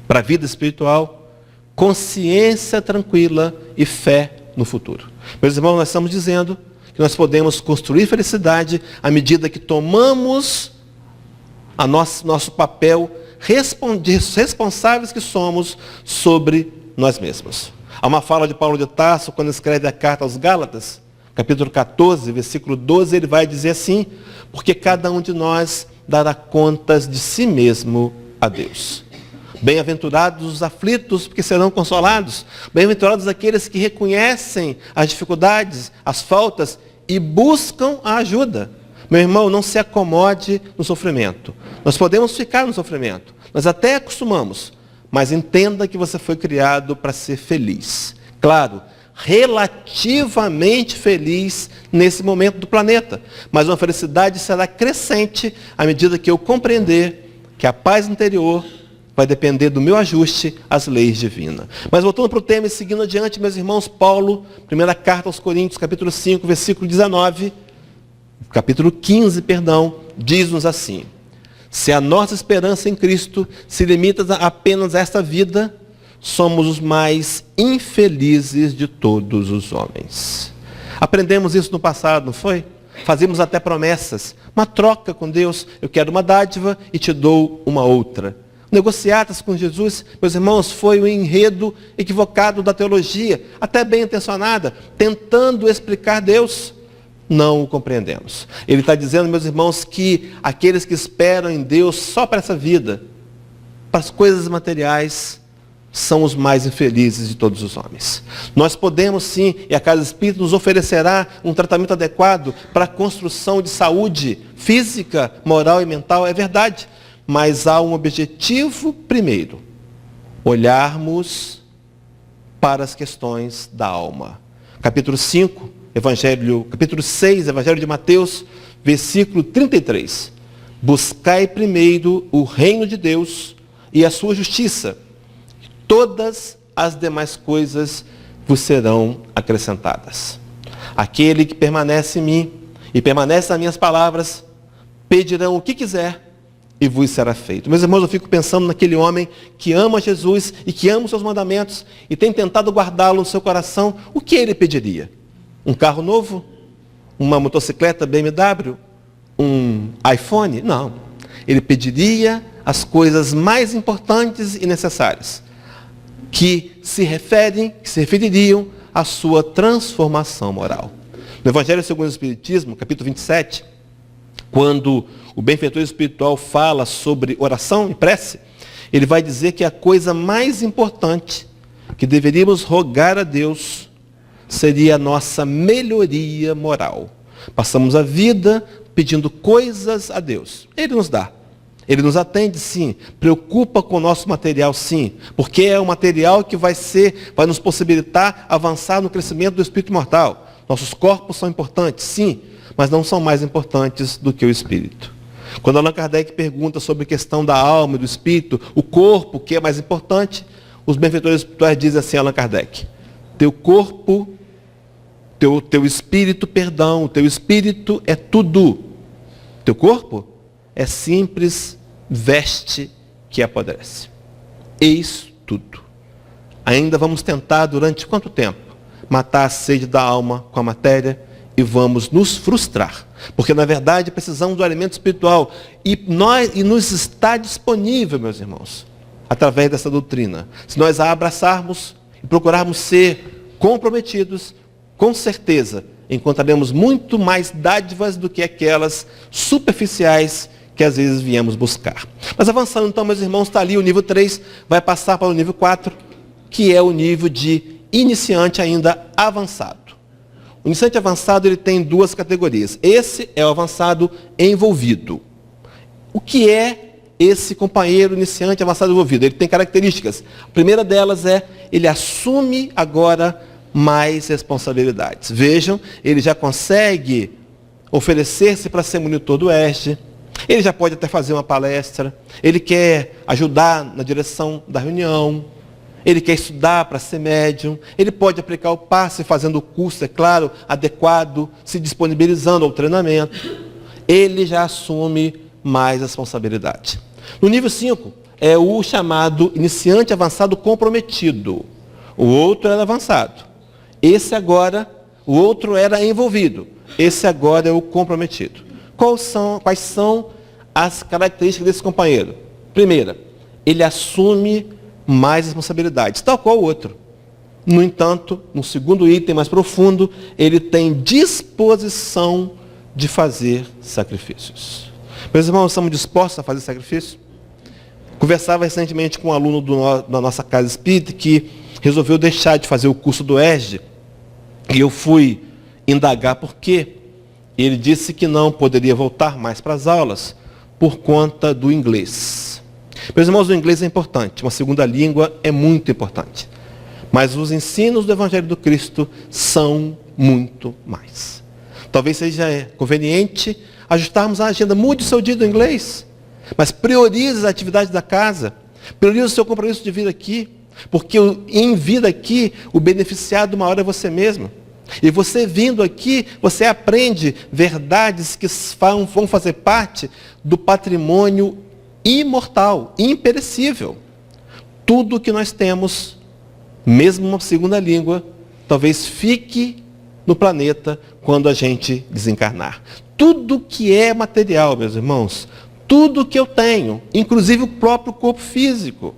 B: Para a vida espiritual, consciência tranquila e fé no futuro. Meus irmãos, nós estamos dizendo que nós podemos construir felicidade à medida que tomamos nosso papel responsáveis que somos sobre nós mesmos. Há uma fala de Paulo de Tarso, quando escreve a carta aos Gálatas, capítulo 14, versículo 12, ele vai dizer assim: porque cada um de nós dará contas de si mesmo a Deus. Bem-aventurados os aflitos, porque serão consolados. Bem-aventurados aqueles que reconhecem as dificuldades, as faltas e buscam a ajuda. Meu irmão, não se acomode no sofrimento. Nós podemos ficar no sofrimento, nós até acostumamos, mas entenda que você foi criado para ser feliz. Claro, relativamente feliz nesse momento do planeta, mas uma felicidade será crescente à medida que eu compreender que a paz interior vai depender do meu ajuste às leis divinas. Mas voltando para o tema e seguindo adiante, meus irmãos, Paulo, primeira carta aos Coríntios, capítulo 5, versículo 19, capítulo 15, diz-nos assim: se a nossa esperança em Cristo se limita apenas a esta vida, somos os mais infelizes de todos os homens. Aprendemos isso no passado, não foi? Fazíamos até promessas, uma troca com Deus: eu quero uma dádiva e te dou uma outra. Negociatas com Jesus, meus irmãos, foi um enredo equivocado da teologia, até bem intencionada, tentando explicar Deus. Não o compreendemos. Ele está dizendo, meus irmãos, que aqueles que esperam em Deus só para essa vida, para as coisas materiais, são os mais infelizes de todos os homens. Nós podemos sim, e a Casa Espírita nos oferecerá um tratamento adequado para a construção de saúde física, moral e mental, é verdade. Mas há um objetivo primeiro: olharmos para as questões da alma. Capítulo 5, capítulo 6, Evangelho de Mateus, versículo 33. Buscai primeiro o reino de Deus e a sua justiça. Todas as demais coisas vos serão acrescentadas. Aquele que permanece em mim e permanece nas minhas palavras, pedirão o que quiser e vos será feito. Meus irmãos, eu fico pensando naquele homem que ama Jesus e que ama os seus mandamentos e tem tentado guardá-lo no seu coração. O que ele pediria? Um carro novo? Uma motocicleta BMW? Um iPhone? Não. Ele pediria as coisas mais importantes e necessárias, que se refeririam à sua transformação moral. No Evangelho segundo o Espiritismo, capítulo 27, quando o benfeitor espiritual fala sobre oração e prece, ele vai dizer que a coisa mais importante que deveríamos rogar a Deus seria a nossa melhoria moral. Passamos a vida pedindo coisas a Deus. Ele nos dá. Ele nos atende, sim. Preocupa com o nosso material, sim. Porque é um material que vai nos possibilitar avançar no crescimento do espírito mortal. Nossos corpos são importantes, sim, mas não são mais importantes do que o espírito. Quando Allan Kardec pergunta sobre a questão da alma e do espírito, o corpo, o que é mais importante, os benfeitores espirituais dizem assim a Allan Kardec: teu corpo, teu espírito, perdão, teu espírito é tudo. Teu corpo é simples veste que apodrece. Eis tudo. Ainda vamos tentar durante quanto tempo matar a sede da alma com a matéria e vamos nos frustrar. Porque, na verdade, precisamos do alimento espiritual. E nos está disponível, meus irmãos, através dessa doutrina. Se nós a abraçarmos e procurarmos ser comprometidos, com certeza encontraremos muito mais dádivas do que aquelas superficiais que às vezes viemos buscar. Mas avançando então, meus irmãos, está ali o nível 3, vai passar para o nível 4, que é o nível de iniciante ainda avançado. O iniciante avançado ele tem duas categorias. Esse é o avançado envolvido. O que é esse companheiro iniciante avançado envolvido? Ele tem características. A primeira delas é, ele assume agora mais responsabilidades. Vejam, ele já consegue oferecer-se para ser monitor do Oeste, ele já pode até fazer uma palestra, ele quer ajudar na direção da reunião, ele quer estudar para ser médium, ele pode aplicar o passe fazendo o curso, é claro, adequado, se disponibilizando ao treinamento. Ele já assume mais responsabilidade. No nível 5, é o chamado iniciante avançado comprometido. O outro era avançado. Esse agora, o outro era envolvido. Esse agora é o comprometido. Quais são as características desse companheiro? Primeira, ele assume mais responsabilidades, tal qual o outro. No entanto, no segundo item mais profundo, ele tem disposição de fazer sacrifícios. Meus irmãos, estamos dispostos a fazer sacrifício? Conversava recentemente com um aluno da nossa casa espírita que resolveu deixar de fazer o curso do ESG. E eu fui indagar por quê. Ele disse que não poderia voltar mais para as aulas por conta do inglês. Meus irmãos, o inglês é importante, uma segunda língua é muito importante. Mas os ensinos do Evangelho do Cristo são muito mais. Talvez seja conveniente ajustarmos a agenda. Mude o seu dia do inglês, mas priorize as atividades da casa. Priorize o seu compromisso de vir aqui. Porque em vir aqui, o beneficiado maior é você mesmo. E você vindo aqui, você aprende verdades que vão fazer parte do patrimônio imortal, imperecível. Tudo que nós temos, mesmo uma segunda língua, talvez fique no planeta quando a gente desencarnar. Tudo que é material, meus irmãos, tudo que eu tenho, inclusive o próprio corpo físico,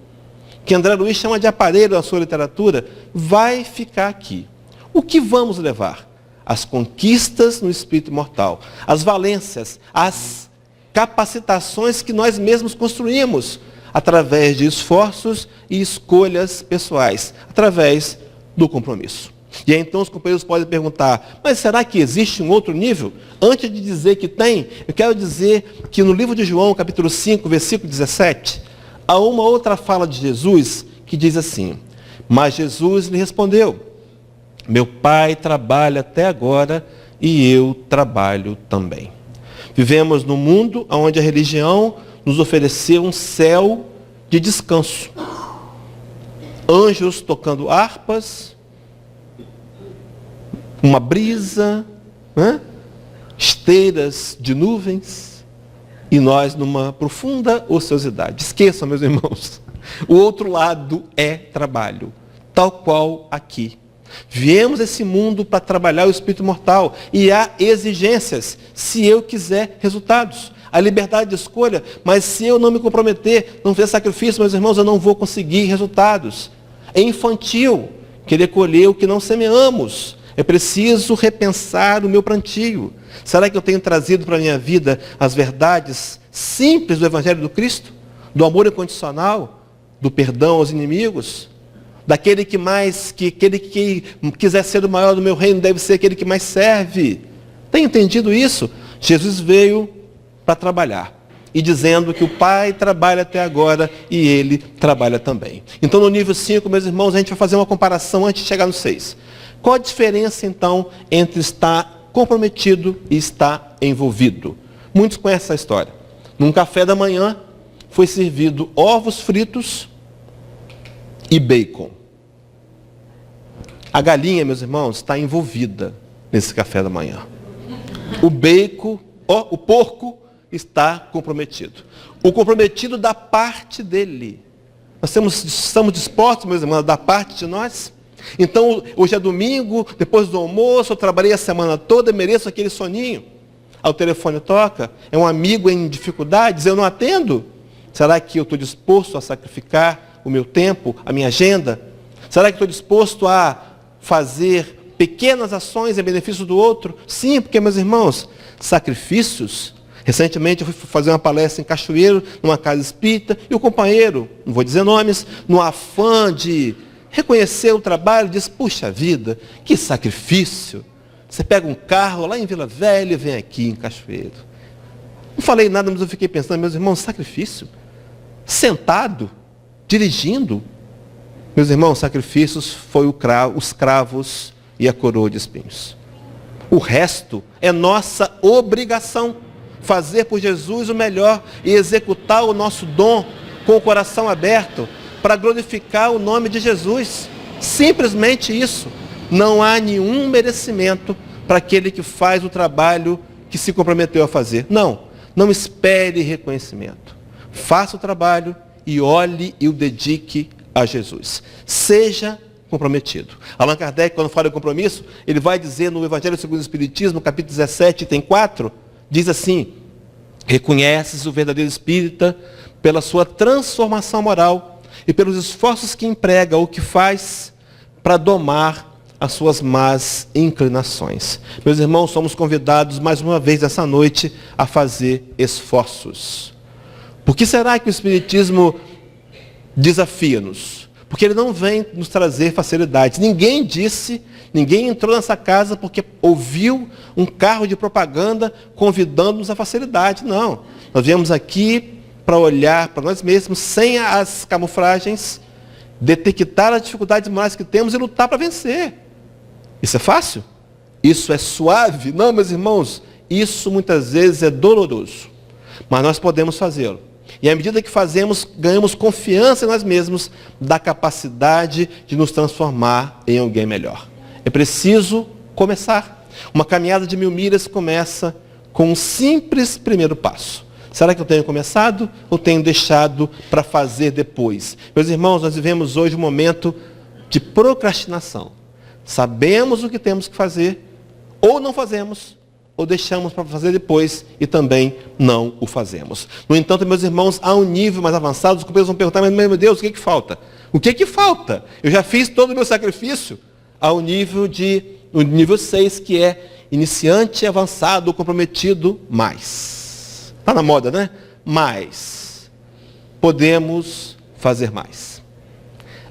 B: que André Luiz chama de aparelho na sua literatura, vai ficar aqui. O que vamos levar? As conquistas no espírito imortal, as valências, as capacitações que nós mesmos construímos, através de esforços e escolhas pessoais, através do compromisso. E aí então os companheiros podem perguntar, mas será que existe um outro nível? Antes de dizer que tem, eu quero dizer que no livro de João, capítulo 5, versículo 17, há uma outra fala de Jesus que diz assim: mas Jesus lhe respondeu: meu Pai trabalha até agora e eu trabalho também. Vivemos num mundo onde a religião nos ofereceu um céu de descanso. Anjos tocando harpas, uma brisa, esteiras de nuvens, e nós numa profunda ociosidade. Esqueçam, meus irmãos, o outro lado é trabalho, tal qual aqui. Viemos a esse mundo para trabalhar o espírito mortal, e há exigências, se eu quiser resultados. A liberdade de escolha, mas se eu não me comprometer, não fizer sacrifício, meus irmãos, eu não vou conseguir resultados. É infantil querer colher o que não semeamos. É preciso repensar o meu plantio. Será que eu tenho trazido para a minha vida as verdades simples do Evangelho do Cristo? Do amor incondicional? Do perdão aos inimigos? Daquele que aquele que quiser ser o maior do meu reino deve ser aquele que mais serve. Tem entendido isso? Jesus veio para trabalhar. e dizendo que o Pai trabalha até agora e Ele trabalha também. Então, no nível 5, meus irmãos, a gente vai fazer uma comparação antes de chegar no 6. Qual a diferença, então, entre estar comprometido e estar envolvido? Muitos conhecem essa história. Num café da manhã, foi servido ovos fritos e bacon. A galinha, meus irmãos, está envolvida nesse café da manhã. O bacon, o porco está comprometido. O comprometido da parte dele. Nós estamos dispostos, meus irmãos, da parte de nós? Então, hoje é domingo, depois do almoço, eu trabalhei a semana toda, mereço aquele soninho. Ao telefone toca, é um amigo em dificuldades, eu não atendo? Será que eu estou disposto a sacrificar o meu tempo, a minha agenda? Será que estou disposto a fazer pequenas ações em benefício do outro? Sim, porque, meus irmãos, sacrifícios. Recentemente eu fui fazer uma palestra em Cachoeiro, numa casa espírita, e o companheiro, não vou dizer nomes, no afã de reconhecer o trabalho, disse, puxa vida, que sacrifício. Você pega um carro lá em Vila Velha e vem aqui em Cachoeiro. Não falei nada, mas eu fiquei pensando, meus irmãos, sacrifício. Sentado, dirigindo. Meus irmãos, sacrifícios foi os cravos e a coroa de espinhos. O resto é nossa obrigação. Fazer por Jesus o melhor e executar o nosso dom com o coração aberto para glorificar o nome de Jesus. Simplesmente isso. Não há nenhum merecimento para aquele que faz o trabalho que se comprometeu a fazer. Não espere reconhecimento. Faça o trabalho e olhe e o dedique a Jesus. Seja comprometido. Allan Kardec, quando fala em compromisso, ele vai dizer no Evangelho segundo o Espiritismo, capítulo 17, item 4, diz assim, reconheces o verdadeiro espírita pela sua transformação moral e pelos esforços que emprega ou que faz para domar as suas más inclinações. Meus irmãos, somos convidados mais uma vez essa noite a fazer esforços. Por que será que o Espiritismo desafia-nos? Porque ele não vem nos trazer facilidades. Ninguém entrou nessa casa porque ouviu um carro de propaganda convidando-nos à facilidade. Não. Nós viemos aqui para olhar para nós mesmos, sem as camuflagens, detectar as dificuldades morais que temos e lutar para vencer. Isso é fácil? Isso é suave? Não, meus irmãos, isso muitas vezes é doloroso. Mas nós podemos fazê-lo. E à medida que fazemos, ganhamos confiança em nós mesmos, da capacidade de nos transformar em alguém melhor. É preciso começar. Uma caminhada de 1000 milhas começa com um simples primeiro passo. Será que eu tenho começado ou tenho deixado para fazer depois? Meus irmãos, nós vivemos hoje um momento de procrastinação. Sabemos o que temos que fazer, ou não fazemos, ou deixamos para fazer depois e também não o fazemos. No entanto, meus irmãos, há um nível mais avançado, os companheiros vão perguntar, mas meu Deus, o que falta? O que falta? Eu já fiz todo o meu sacrifício. Há o nível 6, que é iniciante, avançado, comprometido, mais. Está na moda, né? Mais. Podemos fazer mais.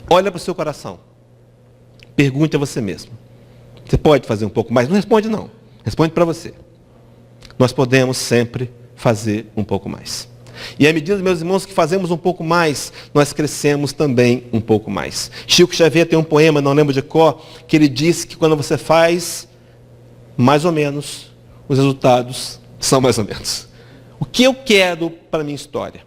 B: Olha para o seu coração. Pergunte a você mesmo. Você pode fazer um pouco mais? Não responde não. Responde para você. Nós podemos sempre fazer um pouco mais. E à medida, meus irmãos, que fazemos um pouco mais, nós crescemos também um pouco mais. Chico Xavier tem um poema, não lembro de cor, que ele diz que quando você faz mais ou menos, os resultados são mais ou menos. O que eu quero para a minha história?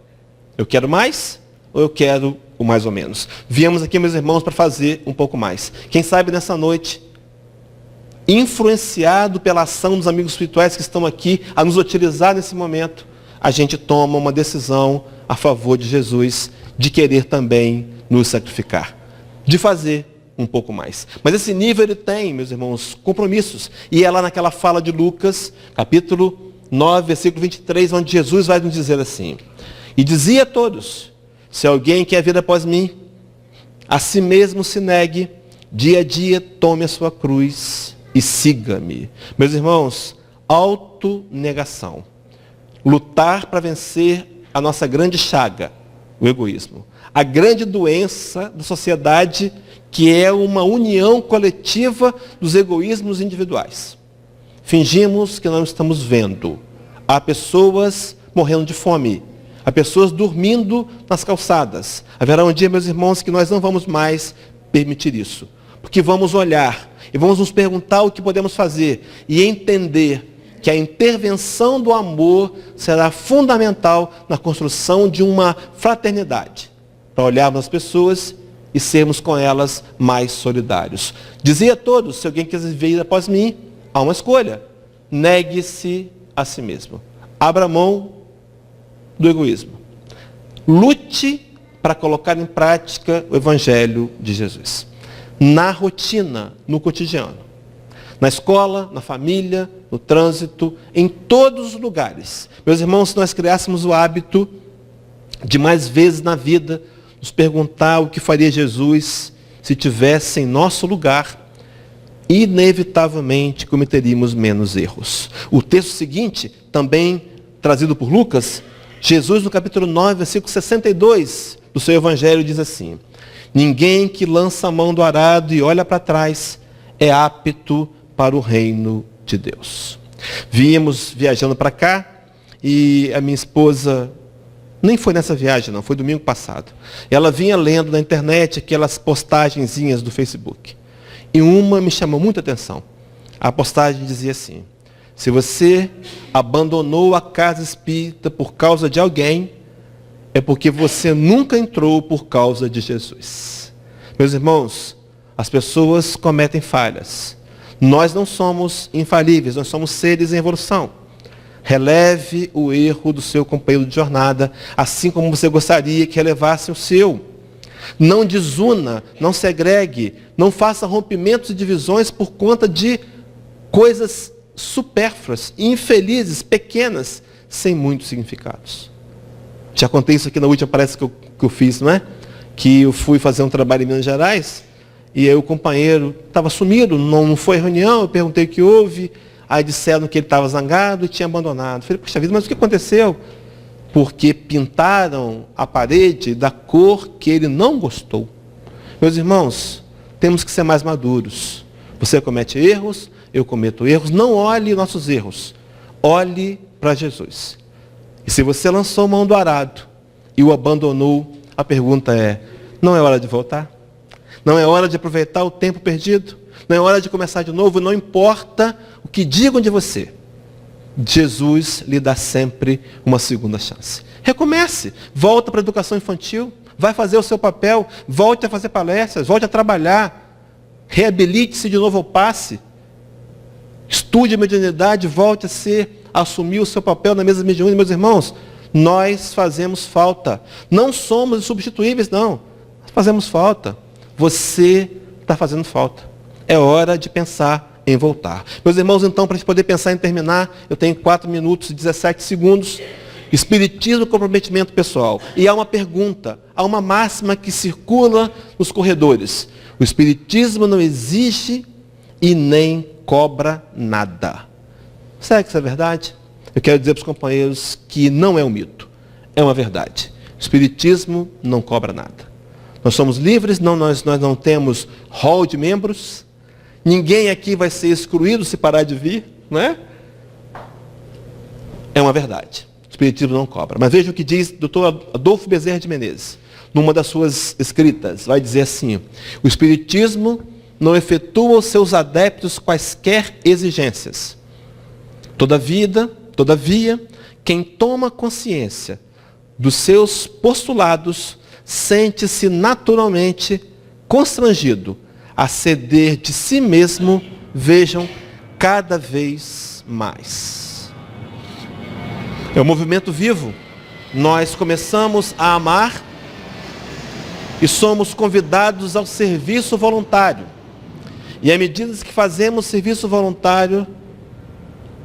B: Eu quero mais ou eu quero o mais ou menos? Viemos aqui, meus irmãos, para fazer um pouco mais. Quem sabe nessa noite, influenciado pela ação dos amigos espirituais que estão aqui a nos utilizar nesse momento, a gente toma uma decisão a favor de Jesus, de querer também nos sacrificar, de fazer um pouco mais. Mas esse nível ele tem, meus irmãos, compromissos. E é lá naquela fala de Lucas, capítulo 9, versículo 23, onde Jesus vai nos dizer assim, e dizia a todos, se alguém quer vir após mim, a si mesmo se negue, dia a dia tome a sua cruz e siga-me. Meus irmãos, autonegação. Lutar para vencer a nossa grande chaga, o egoísmo. A grande doença da sociedade, que é uma união coletiva dos egoísmos individuais. Fingimos que não estamos vendo. Há pessoas morrendo de fome. Há pessoas dormindo nas calçadas. Haverá um dia, meus irmãos, que nós não vamos mais permitir isso. Porque vamos olhar e vamos nos perguntar o que podemos fazer e entender que a intervenção do amor será fundamental na construção de uma fraternidade, para olharmos as pessoas e sermos com elas mais solidários. Dizia a todos, se alguém quiser vir após mim, há uma escolha. Negue-se a si mesmo. Abra mão do egoísmo. Lute para colocar em prática o Evangelho de Jesus. Na rotina, no cotidiano. Na escola, na família, no trânsito, em todos os lugares. Meus irmãos, se nós criássemos o hábito de mais vezes na vida nos perguntar o que faria Jesus se tivesse em nosso lugar, inevitavelmente cometeríamos menos erros. O texto seguinte, também trazido por Lucas, Jesus no capítulo 9, versículo 62 do seu Evangelho diz assim: ninguém que lança a mão do arado e olha para trás é apto para o reino de Deus. Vínhamos viajando para cá e a minha esposa, nem foi nessa viagem não, foi domingo passado. Ela vinha lendo na internet aquelas postagenzinhas do Facebook. E uma me chamou muita atenção. A postagem dizia assim: se você abandonou a casa espírita por causa de alguém, é porque você nunca entrou por causa de Jesus. Meus irmãos, as pessoas cometem falhas. Nós não somos infalíveis, nós somos seres em evolução. Releve o erro do seu companheiro de jornada, assim como você gostaria que relevasse o seu. Não desuna, não segregue, não faça rompimentos e divisões por conta de coisas supérfluas, infelizes, pequenas, sem muitos significados. Já contei isso aqui na última palestra que eu fiz, não é? Que eu fui fazer um trabalho em Minas Gerais, e aí o companheiro estava sumido, não foi reunião, eu perguntei o que houve, aí disseram que ele estava zangado e tinha abandonado. Eu falei, puxa vida, mas o que aconteceu? Porque pintaram a parede da cor que ele não gostou. Meus irmãos, temos que ser mais maduros. Você comete erros, eu cometo erros. Não olhe nossos erros. Olhe para Jesus. E se você lançou mão do arado e o abandonou, a pergunta é, não é hora de voltar? Não é hora de aproveitar o tempo perdido? Não é hora de começar de novo? Não importa o que digam de você. Jesus lhe dá sempre uma segunda chance. Recomece. Volta para a educação infantil. Vai fazer o seu papel. Volte a fazer palestras. Volte a trabalhar. Reabilite-se de novo ao passe. Estude a mediunidade. Volte a assumir o seu papel na mesa mediúnica. Meus irmãos, nós fazemos falta. Não somos insubstituíveis, não. Fazemos falta. Você está fazendo falta. É hora de pensar em voltar. Meus irmãos, então, para a gente poder pensar em terminar, eu tenho 4 minutos e 17 segundos. Espiritismo e comprometimento pessoal. E há uma pergunta, há uma máxima que circula nos corredores. O Espiritismo não exige e nem cobra nada. Será que isso é verdade? Eu quero dizer para os companheiros que não é um mito, é uma verdade. O Espiritismo não cobra nada. Nós somos livres, nós não temos hall de membros. Ninguém aqui vai ser excluído se parar de vir, não é? É uma verdade. O Espiritismo não cobra. Mas veja o que diz o Dr. Adolfo Bezerra de Menezes, numa das suas escritas. Vai dizer assim: o Espiritismo não efetua aos seus adeptos quaisquer exigências. Todavia, quem toma consciência dos seus postulados sente-se naturalmente constrangido a ceder de si mesmo, vejam, cada vez mais. É um movimento vivo. Nós começamos a amar e somos convidados ao serviço voluntário. E à medida que fazemos serviço voluntário,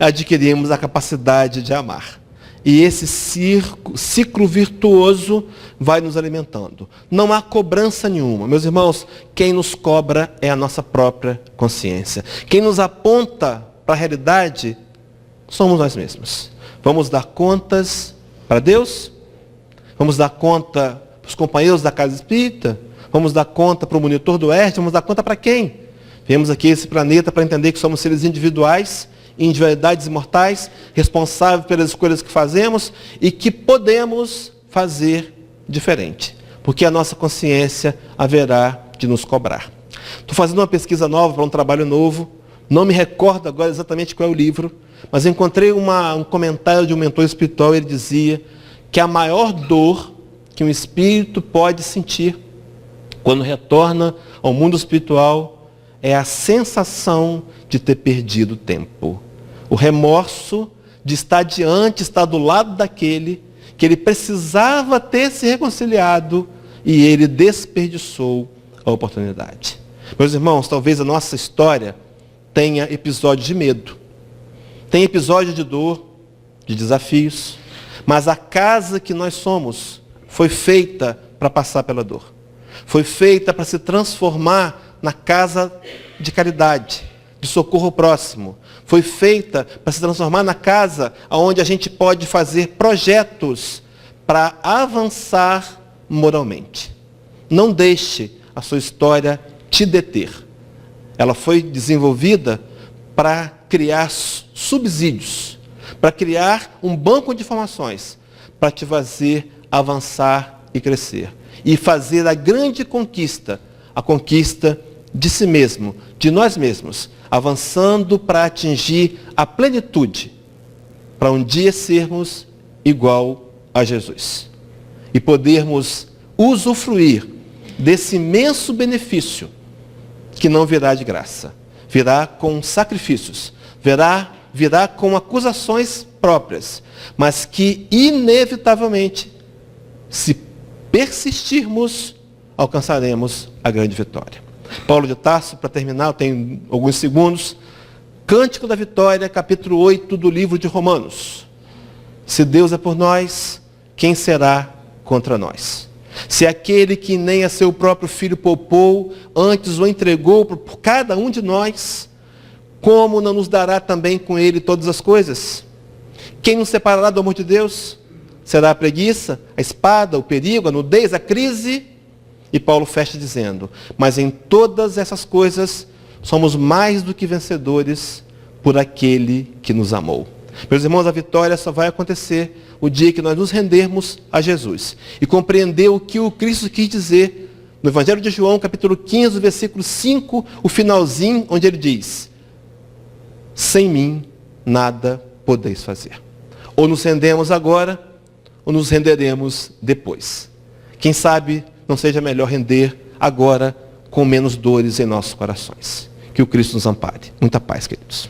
B: adquirimos a capacidade de amar. E esse ciclo virtuoso vai nos alimentando. Não há cobrança nenhuma. Meus irmãos, quem nos cobra é a nossa própria consciência. Quem nos aponta para a realidade somos nós mesmos. Vamos dar contas para Deus? Vamos dar conta para os companheiros da casa espírita? Vamos dar conta para o monitor do Oeste? Vamos dar conta para quem? Viemos aqui a esse planeta para entender que somos seres individuais individualidades imortais, responsáveis pelas escolhas que fazemos e que podemos fazer diferente, porque a nossa consciência haverá de nos cobrar. Estou fazendo uma pesquisa nova para um trabalho novo, não me recordo agora exatamente qual é o livro, mas encontrei um comentário de um mentor espiritual, ele dizia que a maior dor que um espírito pode sentir quando retorna ao mundo espiritual é a sensação de ter perdido tempo. O remorso de estar diante, estar do lado daquele que ele precisava ter se reconciliado e ele desperdiçou a oportunidade. Meus irmãos, talvez a nossa história tenha episódios de medo, tem episódios de dor, de desafios, mas a casa que nós somos foi feita para passar pela dor. Foi feita para se transformar na casa de caridade, de socorro ao próximo. Foi feita para se transformar na casa onde a gente pode fazer projetos para avançar moralmente. Não deixe a sua história te deter. Ela foi desenvolvida para criar subsídios, para criar um banco de informações, para te fazer avançar e crescer. E fazer a grande conquista, a conquista de si mesmo, de nós mesmos, avançando para atingir a plenitude, para um dia sermos igual a Jesus. E podermos usufruir desse imenso benefício que não virá de graça. Virá com sacrifícios, virá com acusações próprias, mas que inevitavelmente, se persistirmos, alcançaremos a grande vitória. Paulo de Tarso, para terminar, eu tenho alguns segundos. Cântico da Vitória, capítulo 8 do livro de Romanos. Se Deus é por nós, quem será contra nós? Se aquele que nem a seu próprio filho poupou, antes o entregou por cada um de nós, como não nos dará também com ele todas as coisas? Quem nos separará do amor de Deus? Será a preguiça, a espada, o perigo, a nudez, a crise? E Paulo fecha dizendo, mas em todas essas coisas somos mais do que vencedores por aquele que nos amou. Meus irmãos, a vitória só vai acontecer o dia que nós nos rendermos a Jesus e compreender o que o Cristo quis dizer no Evangelho de João, capítulo 15, versículo 5, o finalzinho, onde ele diz, sem mim nada podeis fazer. Ou nos rendemos agora, ou nos renderemos depois. Quem sabe não seja melhor render agora com menos dores em nossos corações. Que o Cristo nos ampare. Muita paz, queridos.